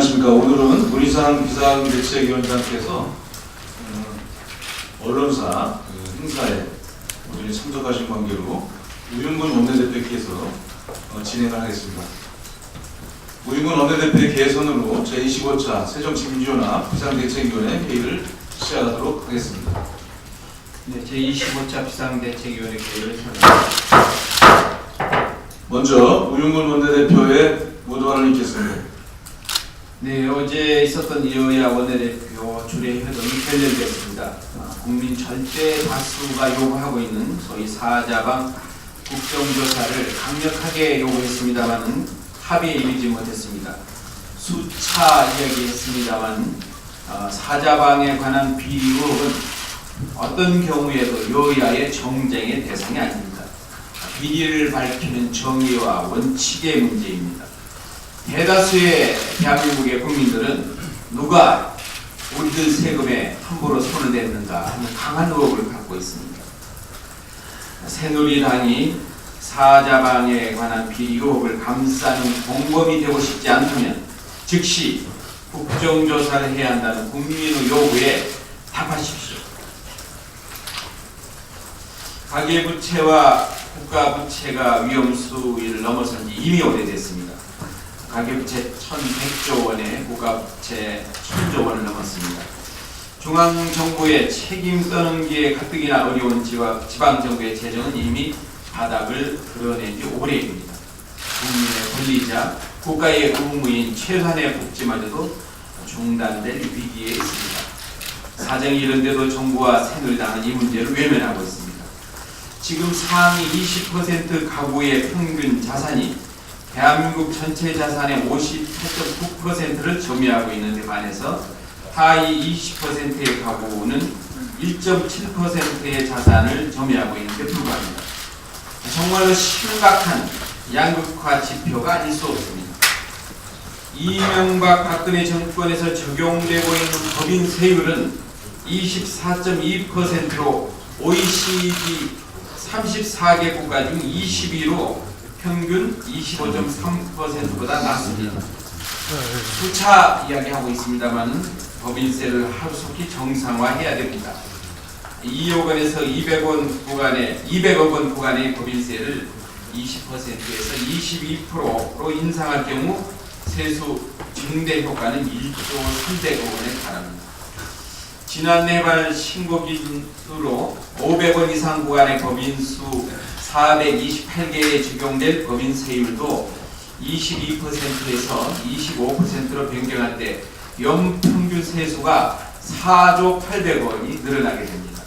안녕하십니까. 오늘은 문희상 비상대책위원장께서 언론사 행사에 오전에 참석하신 관계로 우윤근 원내대표께서 진행을 하겠습니다. 우윤근 원내대표의 개선으로 제25차 새정치민주연합 비상대책위원회 회의를 시작하도록 하겠습니다. 네, 제25차 비상대책위원회 회의를 시작합니다. 먼저 우윤근 원내대표의 모두 발언이 있겠습니다. 네, 어제 있었던 여야 원내대표 주례 회동이 결렬됐습니다. 국민 절대 다수가 요구하고 있는 소위 사자방 국정조사를 강력하게 요구했습니다만 합의에 이르지 못했습니다. 수차 이야기했습니다만 사자방에 관한 비리 의혹은 어떤 경우에도 여야의 정쟁의 대상이 아닙니다. 비리를 밝히는 정의와 원칙의 문제입니다. 대다수의 대한민국의 국민들은 누가 우리들 세금에 함부로 손을 댔는가 하는 강한 의혹을 갖고 있습니다. 새누리당이 사자방에 관한 비리 의혹을 감싸는 공범이 되고 싶지 않다면 즉시 국정조사를 해야 한다는 국민의 요구에 답하십시오. 가계부채와 국가부채가 위험수위를 넘어선 지 이미 오래됐습니다. 가계부채 1,100조 원에 국가부채 1,000조 원을 넘었습니다. 중앙정부의 책임 떠넘기에 가뜩이나 어려운 지방정부의 재정은 이미 바닥을 드러낸 지 오래입니다. 국민의 권리자 국가의 의무인 최소한의 복지마저도 중단될 위기에 있습니다. 사정이 이런데도 정부와 새누리당은 이 문제를 외면하고 있습니다. 지금 상위 20% 가구의 평균 자산이 대한민국 전체 자산의 58.9%를 점유하고 있는 데 반해서 하위 20%의 가구는 1.7%의 자산을 점유하고 있는 데 불과합니다. 정말로 심각한 양극화 지표가 아닐 수 없습니다. 이명박 박근혜 정권에서 적용되고 있는 법인세율은 24.2%로 OECD 34개 국가 중 20위로 평균 25.3%보다 낮습니다. 수차 이야기하고 있습니다만 법인세를 하루속히 정상화해야 됩니다. 2억 원에서 200억 원 구간의 법인세를 20%에서 22%로 인상할 경우 세수 증대 효과는 1조 300억 원에 달합니다. 지난해발 신고 기준으로 500원 이상 구간의 법인수 428개에 적용될 법인세율도 22%에서 25%로 변경할 때 연평균 세수가 4조 800원이 늘어나게 됩니다.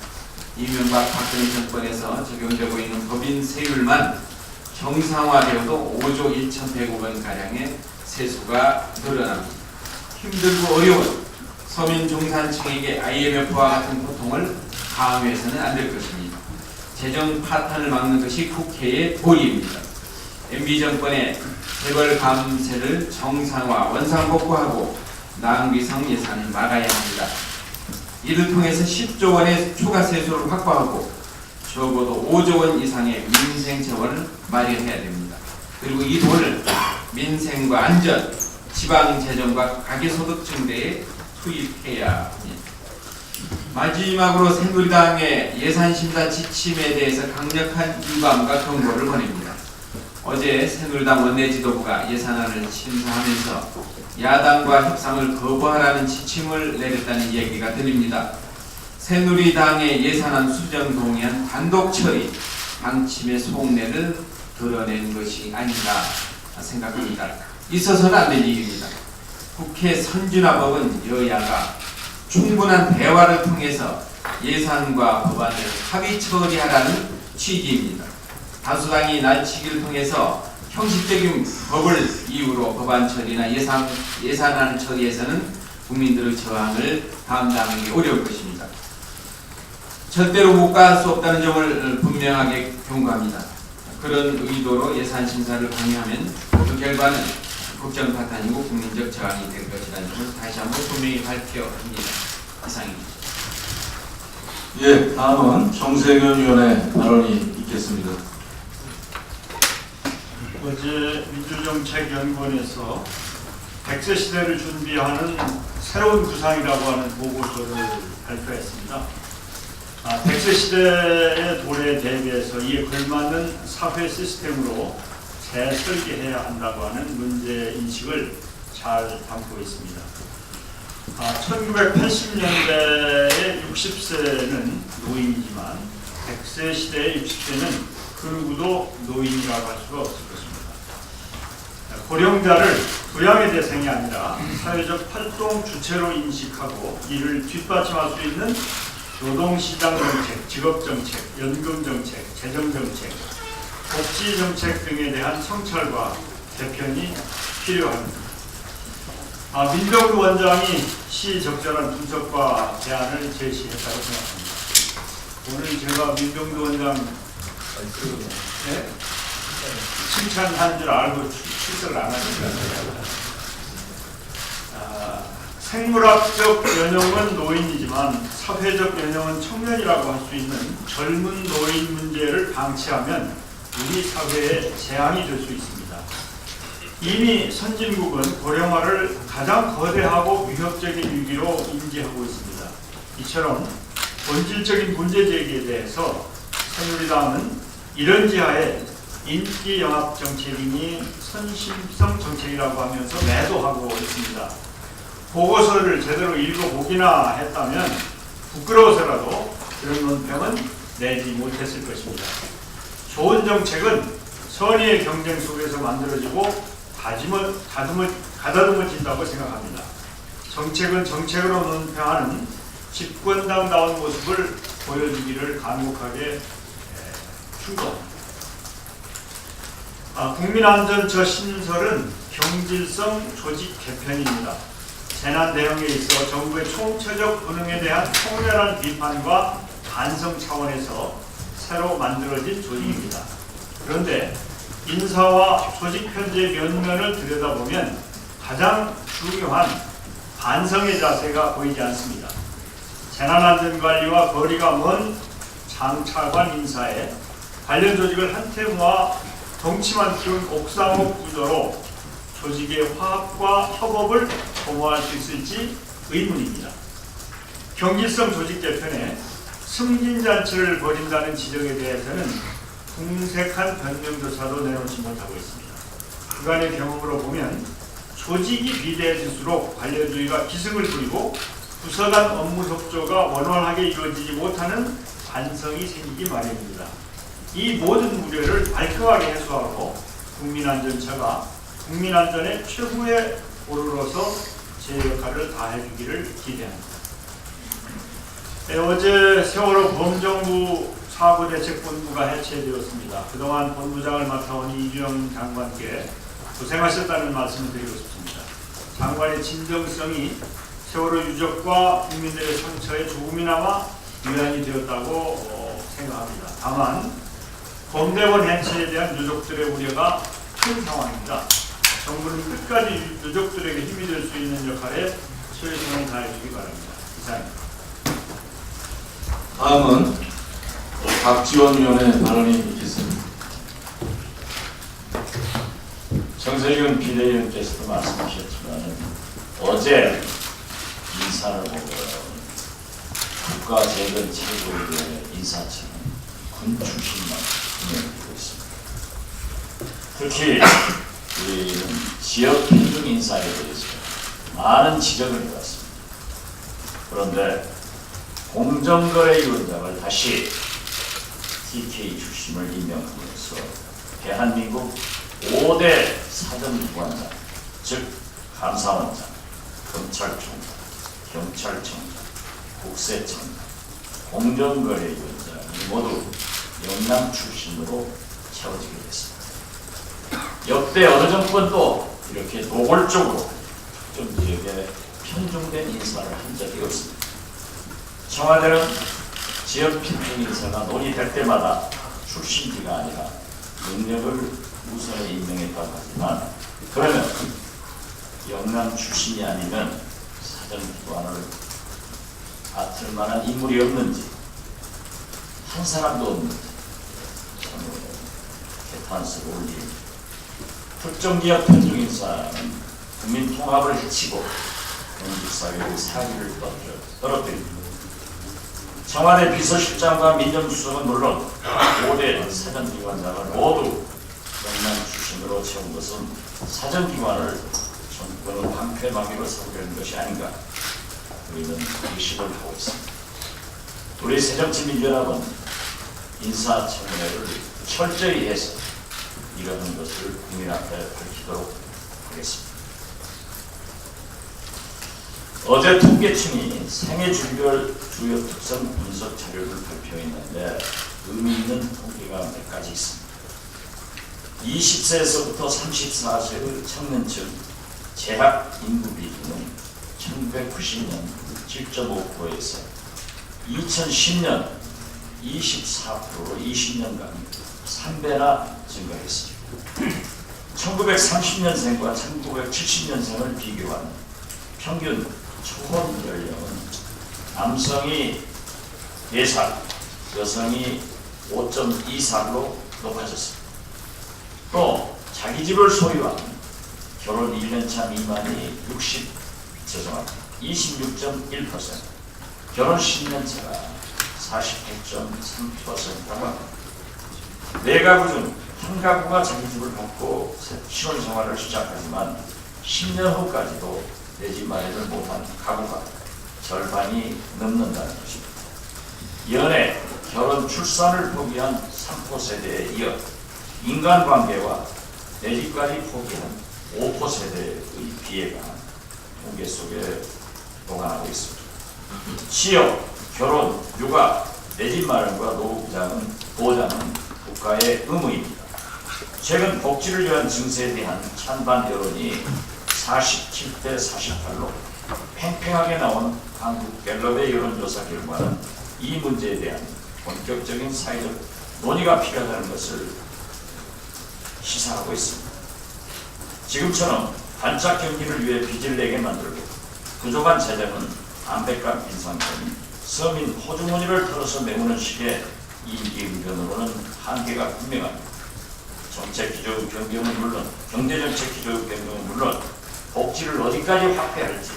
이명박 박근혜 정권에서 적용되고 있는 법인세율만 정상화되어도 5조 1,100억 원가량의 세수가 늘어납니다. 힘들고 어려운 서민 중산층에게 IMF와 같은 고통을 강요해서는 안 될 것입니다. 재정 파탄을 막는 것이 국회의 도리입니다. MB 정권의 재벌 감세를 정상화, 원상복구하고 낭비성 예산을 막아야 합니다. 이를 통해서 10조 원의 추가 세수를 확보하고 적어도 5조 원 이상의 민생 재원을 마련해야 됩니다. 그리고 이 돈을 민생과 안전, 지방 재정과 가계소득 증대에 투입해야 합니다. 마지막으로 새누리당의 예산심사 지침에 대해서 강력한 유감과 경고를 보냅니다. 어제 새누리당 원내지도부가 예산안을 심사하면서 야당과 협상을 거부하라는 지침을 내렸다는 얘기가 들립니다. 새누리당의 예산안 수정 동의안 단독 처리, 방침의 속내를 드러낸 것이 아닌가 생각합니다. 있어서는 안 될 일입니다. 국회 선진화법은 여야가 충분한 대화를 통해서 예산과 법안을 합의 처리하라는 취지입니다. 다수당이 날치기를 통해서 형식적인 법을 이유로 법안 처리나 예산안 처리에서는 국민들의 저항을 감당하기 어려울 것입니다. 절대로 묵과할 수 없다는 점을 분명하게 경고합니다. 그런 의도로 예산 심사를 강요하면 그 결과는 국정 파탄이고 국민적 저항이 될 것이라는 점을 다시 한번 분명히 밝혀합니다. 이상입니다. 예, 다음은 정세균 위원의 발언이 있겠습니다. 어제 민주정책연구원에서 100세 시대를 준비하는 새로운 구상이라고 하는 보고서를 발표했습니다. 100세 시대의 도래에 대비해서 이에 걸맞는 사회 시스템으로 재설계해야 한다고 하는 문제인식을 잘 담고 있습니다. 1980년대의 60세는 노인이지만 100세 시대의 60세는 그 누구도 노인이라고 할 수가 없을 것입니다. 고령자를 부양의 대상이 아니라 사회적 활동 주체로 인식하고 이를 뒷받침할 수 있는 노동시장 정책, 직업정책, 연금정책, 재정정책, 복지정책 등에 대한 성찰과 개편이 필요합니다. 민병두 원장이 시적절한 분석과 제안을 제시했다고 생각합니다. 오늘 제가 민병두 원장 칭찬한 줄 알고 출석을 안 하니까 생물학적 연령은 노인이지만 사회적 연령은 청년이라고 할 수 있는 젊은 노인 문제를 방치하면 우리 사회에 재앙이 될 수 있습니다. 이미 선진국은 고령화를 가장 거대하고 위협적인 위기로 인지하고 있습니다. 이처럼 본질적인 문제 제기에 대해서 새누리당은 이런 지하에 인기 영합 정책이니 선심성 정책이라고 하면서 매도하고 있습니다. 보고서를 제대로 읽어보기나 했다면 부끄러워서라도 그런 논평은 내지 못했을 것입니다. 좋은 정책은 선의의 경쟁 속에서 만들어지고 가다듬어진다고 생각합니다. 정책은 정책으로 논평하는 집권당다운 모습을 보여주기를 간곡하게 충고합니다. 국민안전처 신설은 경질성 조직 개편입니다. 재난 대응에 있어 정부의 총체적 운영에 대한 통렬한 비판과 반성 차원에서 새로 만들어진 조직입니다. 그런데 인사와 조직 편제의 면면을 들여다보면 가장 중요한 반성의 자세가 보이지 않습니다. 재난안전관리와 거리가 먼 장차관 인사에 관련 조직을 한테 모아 덩치만 키운 옥상옥 구조로 조직의 화합과 협업을 도모할 수 있을지 의문입니다. 경질성 조직 개편에 승진잔치를 벌인다는 지적에 대해서는 궁색한 변명조차도 내놓지 못하고 있습니다. 그간의 경험으로 보면 조직이 비대해질수록 관료주의가 기승을 부리고 부서 간 업무 협조가 원활하게 이루어지지 못하는 반성이 생기기 마련입니다. 이 모든 우려를 말끔하게 해소하고 국민안전처가 국민안전의 최후에 오르러서 제 역할을 다해주기를 기대합니다. 어제 세월호 범정부 사고대책본부가 해체되었습니다. 그동안 본부장을 맡아온 이주영 장관께 고생하셨다는 말씀을 드리고 싶습니다. 장관의 진정성이 세월호 유족과 국민들의 상처에 조금이나마 위안이 되었다고 생각합니다. 다만 범대원 해체에 대한 유족들의 우려가 큰 상황입니다. 정부는 끝까지 유족들에게 힘이 될 수 있는 역할에 최선을 다해주기 바랍니다. 이상입니다. 다음은 박지원 위원의 발언이 있겠습니다. 정세균 비대위원께서도 말씀하셨지만 어제 인사를 보고 국가재건 최고의 인사청은 군 출신만 운영되고 있습니다. 특히 지역 편중 인사에 대해서 많은 지적을 해왔습니다. 그런데 공정거래위원장을 다시 TK 출신을 임명하면서 대한민국 5대 사정기관장, 즉 감사원장, 검찰총장, 경찰청장, 국세청장, 공정거래위원장이 모두 영남 출신으로 채워지게 됐습니다. 역대 어느 정권도 이렇게 노골적으로 특정 지역에 편중된 인사를 한 적이 없습니다. 청와대는 지역 편중 인사가 논의될 때마다 출신지가 아니라 능력을 우선에 임명했다고 하지만 그러면 영남 출신이 아니면 사정기관을 맡을 만한 인물이 없는지 한 사람도 없는지 참으로 개탄스러울 일입니다. 특정 지역 편중 인사는 국민 통합을 해치고 공직사회의 사기를 떨어뜨립니다. 청와대 비서실장과 민정수석은 물론 5대 사정기관장을 모두 경남 출신으로 채운 것은 사정기관을 정권의 방패막이로 삼으려는 것이 아닌가 우리는 의식을 하고 있습니다. 우리 새정치민주연합은 인사청문회를 철저히 해서 이러는 것을 국민 앞에 밝히도록 하겠습니다. 어제 통계청이 생애 주별 주요 특성 분석 자료를 발표했는데 의미 있는 통계가 몇 가지 있습니다. 20세에서부터 34세의 청년층 재학 인구 비중은 1990년 7.5%에서 2010년 24%로 20년간 3배나 증가했습니다. 1930년생과 1970년생을 비교한 평균 초혼 연령은 남성이 4살, 여성이 5.2살로 높아졌습니다. 또 자기 집을 소유한 결혼 1년차 미만이 26.1%, 결혼 10년차가 48.3%라고 합니다. 4가구 중 한 가구가 자기 집을 갖고 신혼생활을 시작하지만 10년 후까지도 내 집 마련을 못한 가구가 절반이 넘는다는 것입니다. 연애, 결혼, 출산을 포기한 3포 세대에 이어 인간관계와 내 집까지 포기한 5포 세대의 비애가 통계 속에 녹아나고 있습니다. 취업, 결혼, 육아, 내 집 마련과 노후 보장은 국가의 의무입니다. 최근 복지를 위한 증세에 대한 찬반 여론이 47대 48로 팽팽하게 나온 한국 갤럽의 여론조사 결과는 이 문제에 대한 본격적인 사회적 논의가 필요하다는 것을 시사하고 있습니다. 지금처럼 반짝 경기를 위해 빚을 내게 만들고 부족한 재정은 담뱃값 인상 등 서민 호주머니를 털어서 메우는 식의 임기응변으로는 한계가 분명합니다. 정책 기조 변경은 물론, 경제정책 기조 변경은 물론 복지를 어디까지 확대할지,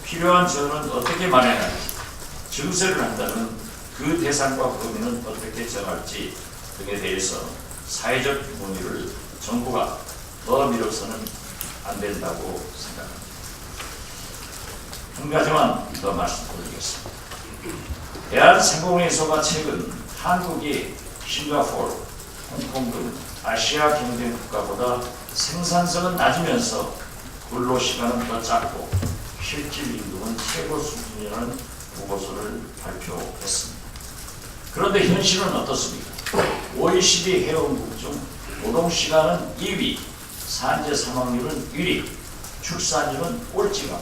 필요한 재원은 어떻게 마련할지, 증세를 한다면 그 대상과 범위는 어떻게 정할지 등에 대해서 사회적 논의를 정부가 더 미뤄서는 안 된다고 생각합니다. 한 가지만 더 말씀드리겠습니다. 대한상공회의소가 최근 한국이 싱가포르, 홍콩 등 아시아 경쟁 국가보다 생산성은 낮으면서 근로시간은 더 짧고 실질 임금은 최고 수준이라는 보고서를 발표했습니다. 그런데 현실은 어떻습니까? OECD 회원국 중 노동시간은 2위, 산재 사망률은 1위, 출산율은 꼴찌가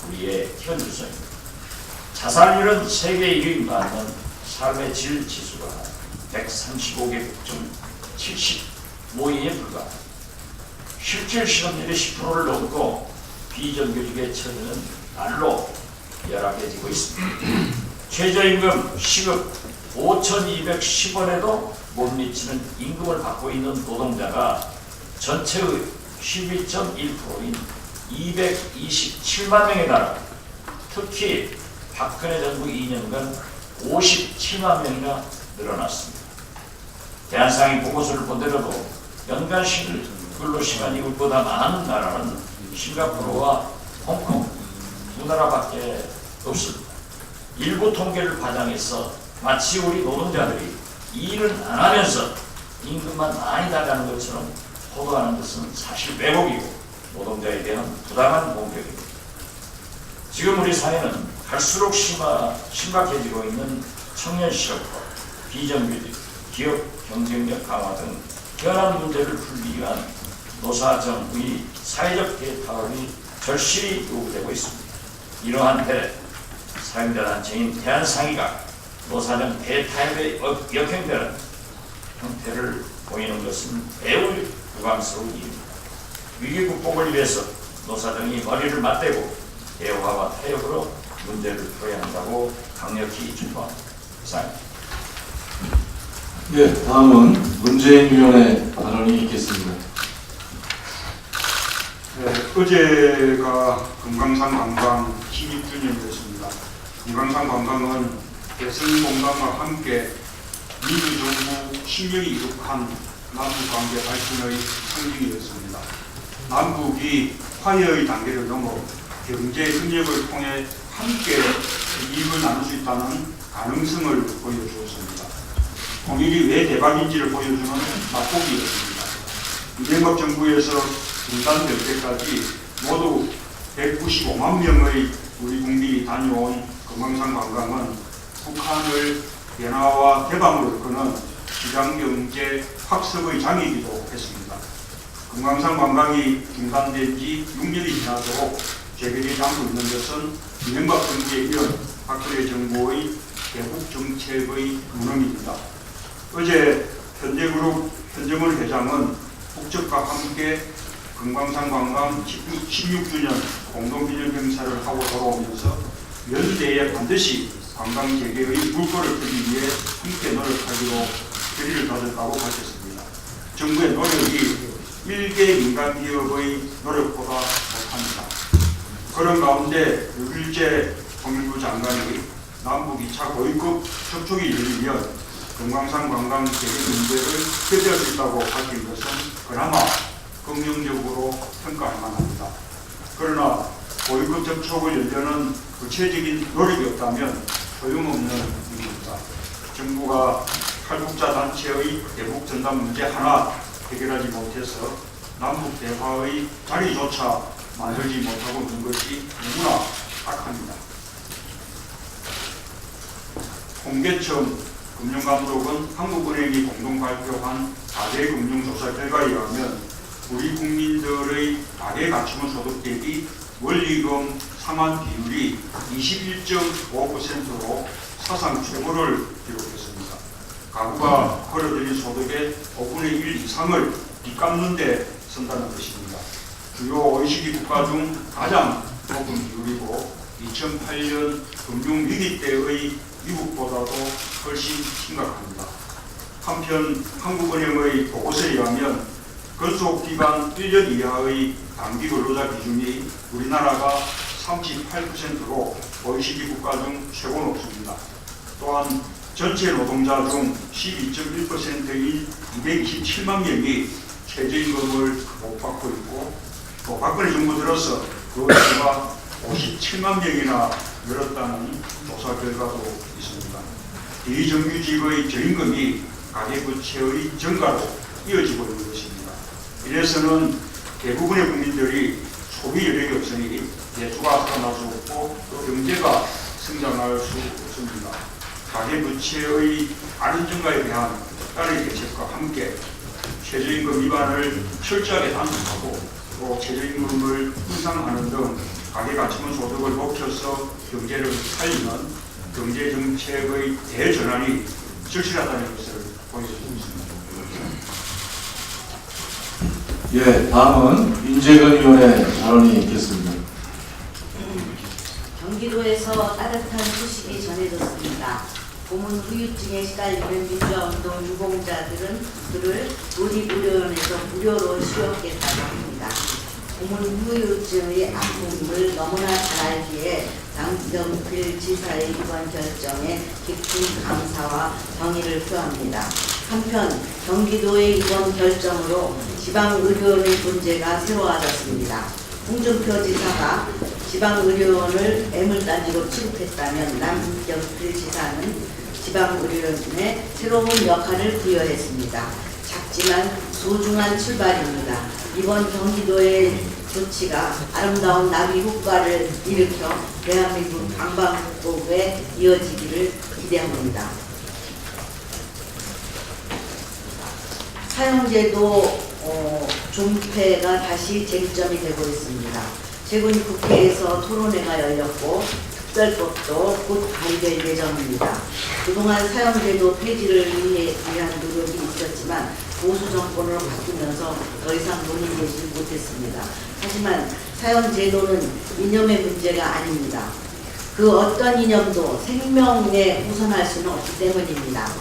우리의 현주소입니다. 자살률은 세계 1위 맞는 삶의 질 지수가 135개국 중 75위에 불과합니다. 실질 실업률이 10%를 넘고 비정규직의 처지는 날로 열악해지고 있습니다. 최저임금 시급 5,210원에도 못 미치는 임금을 받고 있는 노동자가 전체의 12.1%인 227만 명에 달합니다. 특히 박근혜 정부 2년간 57만 명이나 늘어났습니다. 대한상의 보고서를 본대로도 연간 근로시간이 우리보다 많은 나라는 싱가포르와 홍콩 두 나라밖에 없습니다. 일부 통계를 과장해서 마치 우리 노동자들이 일은 안 하면서 임금만 많이 달라는 것처럼 호도하는 것은 사실 왜곡이고 노동자에 대한 부당한 공격입니다. 지금 우리 사회는 갈수록 심각해지고 있는 청년 실업과 비정규직, 기업 경쟁력 강화 등 현안 문제를 풀기 위한 노사정의 사회적 대타협이 절실히 요구되고 있습니다. 이러한 데 사용자단체인 대한상의가 노사정 대타협에 역행되는 형태를 보이는 것은 매우 부담스러운 일입니다. 위기 극복을 위해서 노사정이 머리를 맞대고 대화와 타협으로 문제를 풀어야 한다고 강력히 주장합니다. 이상입니다. 예, 다음은 문재인 위원의 발언이 있겠습니다. 네, 어제가 금강산 관광 16주년이었습니다. 금강산 관광은 대선공단과 함께 민주정부 10년이 이룩한 남북관계 발전의 상징이었습니다. 남북이 화해의 단계를 넘어 경제 협력을 통해 함께 이익을 나눌 수 있다는 가능성을 보여주었습니다. 통일이 왜 대박인지를 보여주는 맛보기였습니다. 이명박 정부에서 중단될 때까지 모두 195만 명의 우리 국민이 다녀온 금강산 관광은 북한을 변화와 개방으로 이끄는 시장경제 확습의 장이기도 했습니다. 금강산 관광이 중단된 지 6년이 지나도록 재개되지 않고 있는 것은 이명박 정부에 이은 박근혜 정부의 대북 정책의 무능입니다. 어제 현대그룹 현정원 회장은 국적과 함께 금강산 관광 16주년 공동기념 행사를 하고 돌아오면서 연대에 반드시 관광 재개의 물꼬를 트기 위해 함께 노력하기로 결의를 다졌다고 밝혔습니다. 정부의 노력이 일개 민간 기업의 노력보다 못합니다. 그런 가운데 6일째 통일부 장관이 남북 2차 고위급 접촉이 열리면 금강산 관광 재개 문제를 해결할 수 있다고 밝힌 것은 그나마 긍정적으로 평가할 만합니다. 그러나 고위급 접촉을 열려는 구체적인 노력이 없다면 소용없는 일입니다. 정부가 탈북자 단체의 대북 전단 문제 하나 해결하지 못해서 남북 대화의 자리조차 만들지 못하고 있는 것이 너무나 악합니다. 홍계천 금융감독은 한국은행이 공동 발표한 가계 금융조사 결과에 의하면 우리 국민들의 가계 가치문 소득 대비 원리금 상환 비율이 21.5%로 사상 최고를 기록했습니다. 가구가 벌어들인 소득의 5분의 1 이상을 빚갚는 데 쓴다는 것입니다. 주요 OECD 국가 중 가장 높은 비율이고 2008년 금융위기 때의 미국보다도 훨씬 심각합니다. 한편 한국은행의 보고서에 의하면 근속기간 1년 이하의 단기 근로자 비중이 우리나라가 38%로 OECD 국가 중 최고 높습니다. 또한 전체 노동자 중 12.1%인 227만 명이 최저임금을 못 받고 있고 또 박근혜 정부 들어서 그 수가 57만 명이나 늘었다는 조사 결과도 있습니다. 비정규직의 저임금이 가계부채의 증가로 이어지고 있는 것입니다. 이래서는 대부분의 국민들이 소비 여력이 없으니 대수가 살아날 수 없고 또 경제가 성장할 수 없습니다. 가계부채의 빠른 증가에 대한 따른 대책과 함께 최저임금 위반을 철저하게 단속하고 또 최저임금을 인상하는 등 가계가치문 소득을 높여서 경제를 살리는 경제정책의 대전환이 절실하다는 것을 보여주고 있습니다. 예, 다음은 윤재근 의원의 발언이 있겠습니다. 경기도에서 따뜻한 소식이 전해졌습니다. 고문 후유증에 시달리는 민주화운동 유공자들은 그를 논의무료원에서 무료로 치료하겠다고 합니다. 고문 후유증의 아픔을 너무나 잘 알기에 장경필 지사의 이번 결정에 깊은 감사와 정의를 표합니다. 한편 경기도의 이번 결정으로 지방의료원의 문제가 새로워졌습니다. 홍준표 지사가 지방의료원을 애물단지로 취급했다면 남경필 지사는 지방의료원에 새로운 역할을 부여했습니다. 작지만 소중한 출발입니다. 이번 경기도의 조치가 아름다운 나비 효과를 일으켜 대한민국 관광국에 이어지기를 기대합니다. 사형제도 존폐가 다시 쟁점이 되고 있습니다. 최근 국회에서 토론회가 열렸고 특별법도 곧 발의될 예정입니다. 그동안 사형제도 폐지를 위한 노력이 있었지만 보수 정권으로 바뀌면서 더 이상 논의되지 못했습니다. 하지만 사형제도는 이념의 문제가 아닙니다. 그 어떤 이념도 생명에 우선할 수는 없기 때문입니다.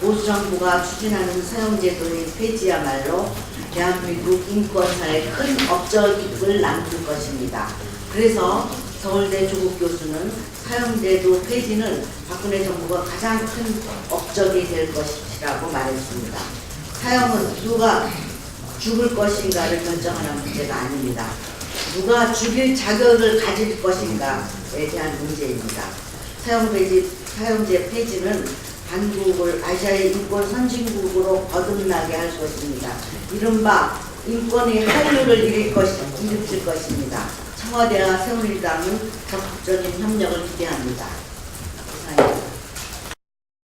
보수 정부가 추진하는 사형제도의 폐지야말로 대한민국 인권사에 큰 업적을 남길 것입니다. 그래서 서울대 조국 교수는 사형제도 폐지는 박근혜 정부가 가장 큰 업적이 될 것이라고 말했습니다. 사형은 누가 죽을 것인가를 결정하는 문제가 아닙니다. 누가 죽일 자격을 가질 것인가에 대한 문제입니다. 사형제 폐지는 한국을 아시아의 인권 선진국으로 거듭나게 할 것입니다. 이른바 인권의 한류를 일으킬 것입니다. 청와대와 새누리당은 적극적인 협력을 기대합니다.